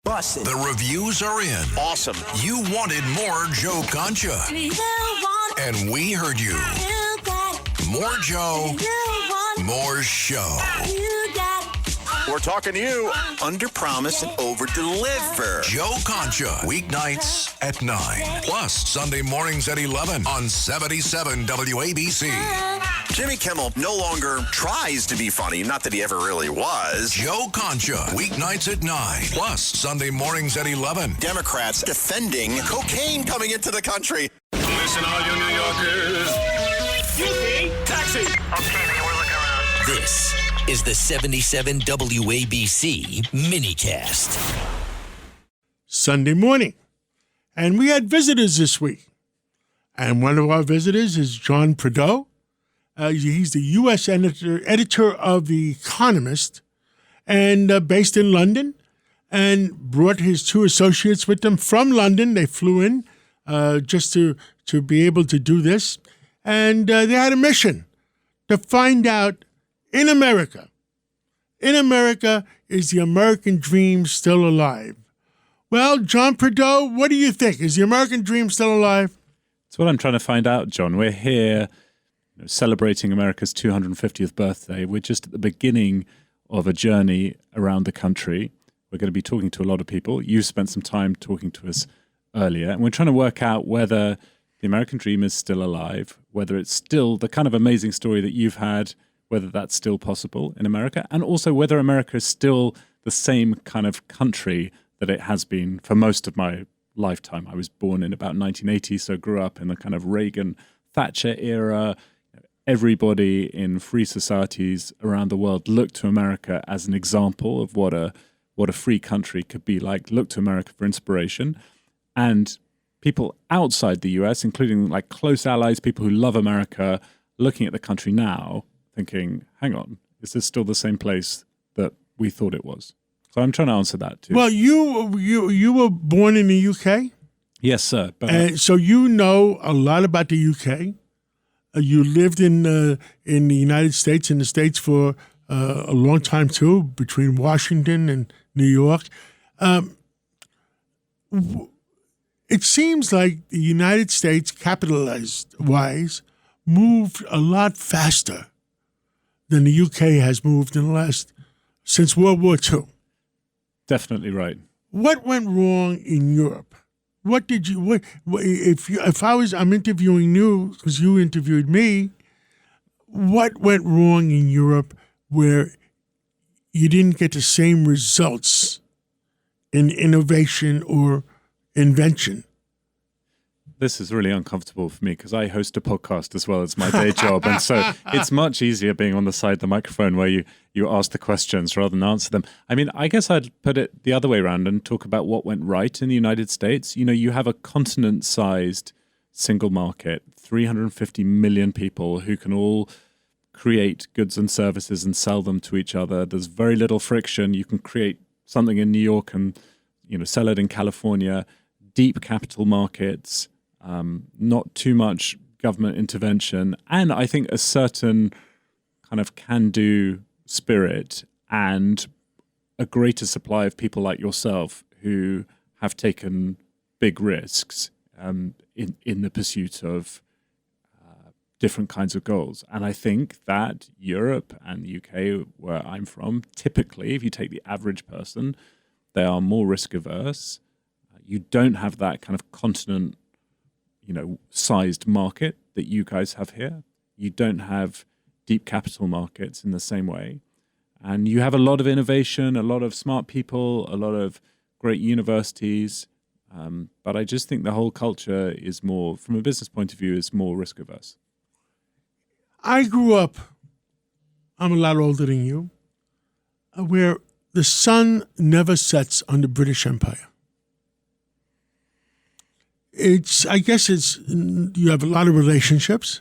Bussin'. The reviews are in. Awesome. You wanted more Joe Concha. And we heard you. More Joe. More show. We're talking to you. Under-promise and over-deliver. Joe Concha. Weeknights at 9. Plus, Sunday mornings at 11 on 77 WABC. Jimmy Kimmel no longer tries to be funny. Not that he ever really was. Joe Concha. Weeknights at 9. Plus, Sunday mornings at 11. Democrats defending cocaine coming into the country. Listen, all you New Yorkers. Excuse me. Taxi. Okay, man, we're looking around. This is the 77 WABC minicast. Sunday morning. And we had visitors this week. And one of our visitors is John Prideaux. He's the U.S. editor of The Economist and based in London, and brought his two associates with them from London. They flew in just to be able to do this. And they had a mission to find out in America, is the American dream still alive? Well, John Prideaux, what do you think? Is the American dream still alive? That's what I'm trying to find out, John. We're here celebrating America's 250th birthday. We're just at the beginning of a journey around the country. We're going to be talking to a lot of people. You spent some time talking to us earlier, and we're trying to work out whether the American dream is still alive, whether it's still the kind of amazing story that you've had, whether that's still possible in America, and also whether America is still the same kind of country that it has been for most of my lifetime. I was born in about 1980, so grew up in the kind of Reagan-Thatcher era. Everybody in free societies around the world looked to America as an example of what a free country could be like, looked to America for inspiration. And people outside the US, including like close allies, people who love America, looking at the country now, thinking, hang on, is this still the same place that we thought it was? So I'm trying to answer that too. Well, you were born in the UK? Yes, sir. But and so you know a lot about the UK. You lived in the United States, in the States for a long time too, between Washington and New York. It seems like the United States, capitalized-wise, moved a lot faster than the UK has moved since World War II. Definitely right. What went wrong in Europe? I'm interviewing you because you interviewed me. What went wrong in Europe where you didn't get the same results in innovation or invention? This is really uncomfortable for me because I host a podcast as well as my day job. And so it's much easier being on the side of the microphone where you ask the questions rather than answer them. I mean, I guess I'd put it the other way around and talk about what went right in the United States. You know, you have a continent-sized single market, 350 million people who can all create goods and services and sell them to each other. There's very little friction. You can create something in New York and, sell it in California. Deep capital markets. Not too much government intervention, and I think a certain kind of can-do spirit and a greater supply of people like yourself who have taken big risks in the pursuit of different kinds of goals. And I think that Europe and the UK, where I'm from, typically, if you take the average person, they are more risk-averse. You don't have that kind of continent sized market that you guys have here. You don't have deep capital markets in the same way. And you have a lot of innovation, a lot of smart people, a lot of great universities. But I just think the whole culture is more, from a business point of view, is more risk averse. I grew up, I'm a lot older than you, where the sun never sets on the British Empire. I guess you have a lot of relationships,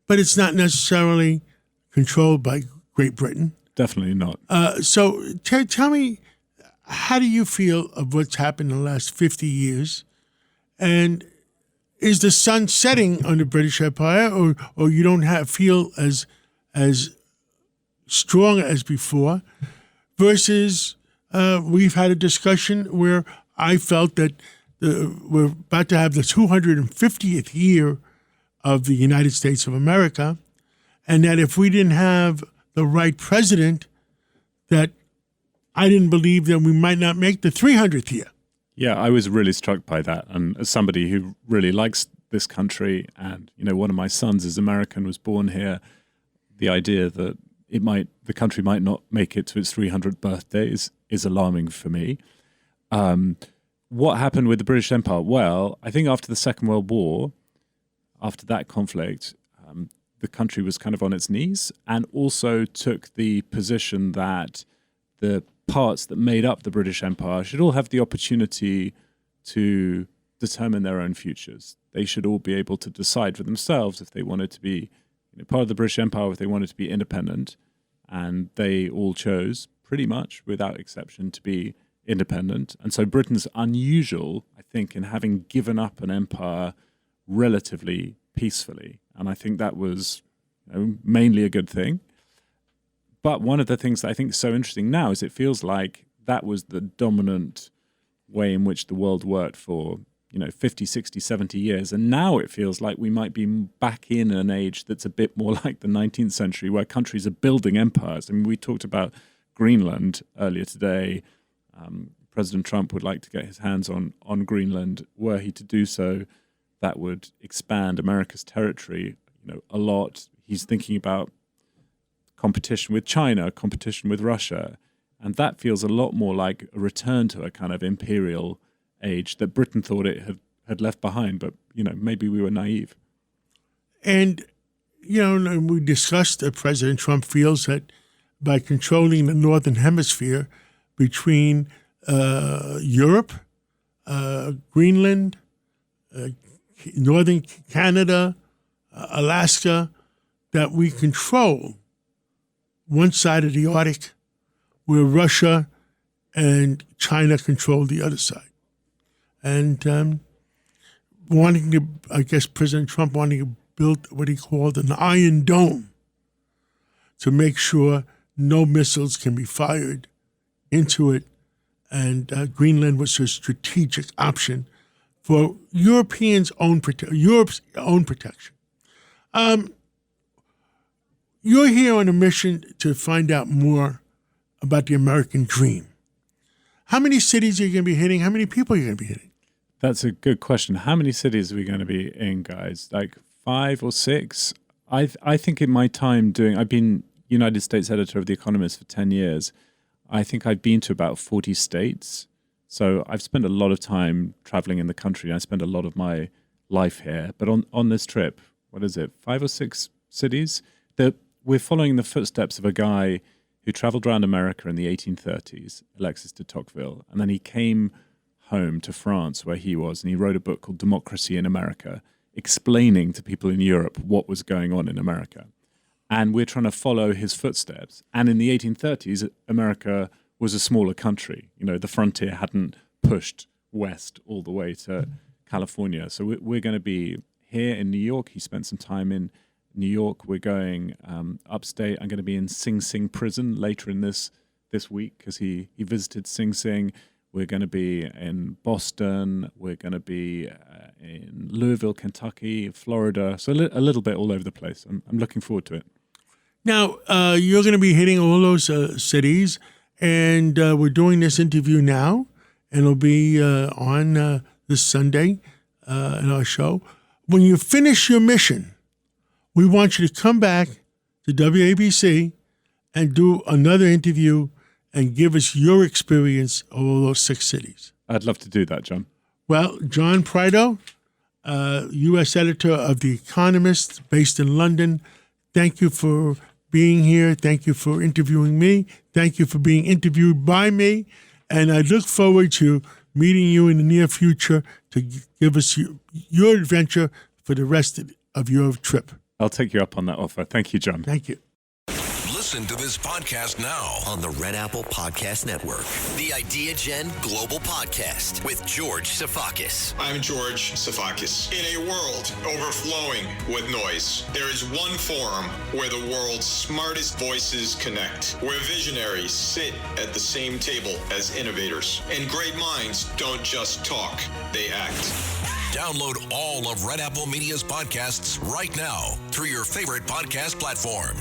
but it's not necessarily controlled by Great Britain. Definitely not. So tell me, how do you feel of what's happened in the last 50 years? And is the sun setting on the British Empire, or you don't feel as strong as before, versus we've had a discussion where I felt that we're about to have the 250th year of the United States of America, and that if we didn't have the right president, that I didn't believe that we might not make the 300th year. Yeah, I was really struck by that. And as somebody who really likes this country, and one of my sons is American, was born here, the idea that the country might not make it to its 300th birthday is alarming for me. What happened with the British Empire? Well, I think after the Second World War, after that conflict, the country was kind of on its knees, and also took the position that the parts that made up the British Empire should all have the opportunity to determine their own futures. They should all be able to decide for themselves if they wanted to be part of the British Empire, if they wanted to be independent. And they all chose, pretty much without exception, to be independent. And so Britain's unusual, I think, in having given up an empire relatively peacefully. And I think that was mainly a good thing. But one of the things that I think is so interesting now is it feels like that was the dominant way in which the world worked for 50, 60, 70 years. And now it feels like we might be back in an age that's a bit more like the 19th century, where countries are building empires. I mean, we talked about Greenland earlier today. President Trump would like to get his hands on Greenland. Were he to do so, that would expand America's territory, a lot. He's thinking about competition with China, competition with Russia. And that feels a lot more like a return to a kind of imperial age that Britain thought it had left behind. But, maybe we were naive. And, we discussed that President Trump feels that by controlling the Northern Hemisphere between Europe, Greenland, Northern Canada, Alaska, that we control one side of the Arctic, where Russia and China control the other side. And President Trump wanting to build what he called an Iron Dome to make sure no missiles can be fired into it. And Greenland was a strategic option for Europe's own protection. You're here on a mission to find out more about the American dream. How many cities are you going to be hitting? How many people are you going to be hitting? That's a good question. How many cities are we going to be in, guys? Like 5 or 6? I think in my time I've been United States editor of The Economist for 10 years. I think I've been to about 40 states. So I've spent a lot of time traveling in the country. I spend a lot of my life here. But on this trip, 5 or 6 cities? We're following the footsteps of a guy who traveled around America in the 1830s, Alexis de Tocqueville, and then he came home to France where he was, and he wrote a book called Democracy in America, explaining to people in Europe what was going on in America. And we're trying to follow his footsteps. And in the 1830s, America was a smaller country. The frontier hadn't pushed west all the way to California. So we're going to be here in New York. He spent some time in New York. We're going upstate. I'm going to be in Sing Sing prison later in this week because he visited Sing Sing. We're going to be in Boston. We're going to be in Louisville, Kentucky, Florida. So a little bit all over the place. I'm looking forward to it. Now, you're going to be hitting all those cities, and we're doing this interview now, and it'll be on this Sunday in our show. When you finish your mission, we want you to come back to WABC and do another interview and give us your experience of all those 6 cities. I'd love to do that, John. Well, John Prideaux, U.S. editor of The Economist, based in London, thank you for being here. Thank you for interviewing me. Thank you for being interviewed by me. And I look forward to meeting you in the near future to give us your adventure for the rest of your trip. I'll take you up on that offer. Thank you, John. Thank you. Listen to this podcast now on the Red Apple Podcast Network. The Idea Gen Global Podcast with George Safakis. I'm George Safakis. In a world overflowing with noise, there is one forum where the world's smartest voices connect, where visionaries sit at the same table as innovators, and great minds don't just talk, they act. Download all of Red Apple Media's podcasts right now through your favorite podcast platform.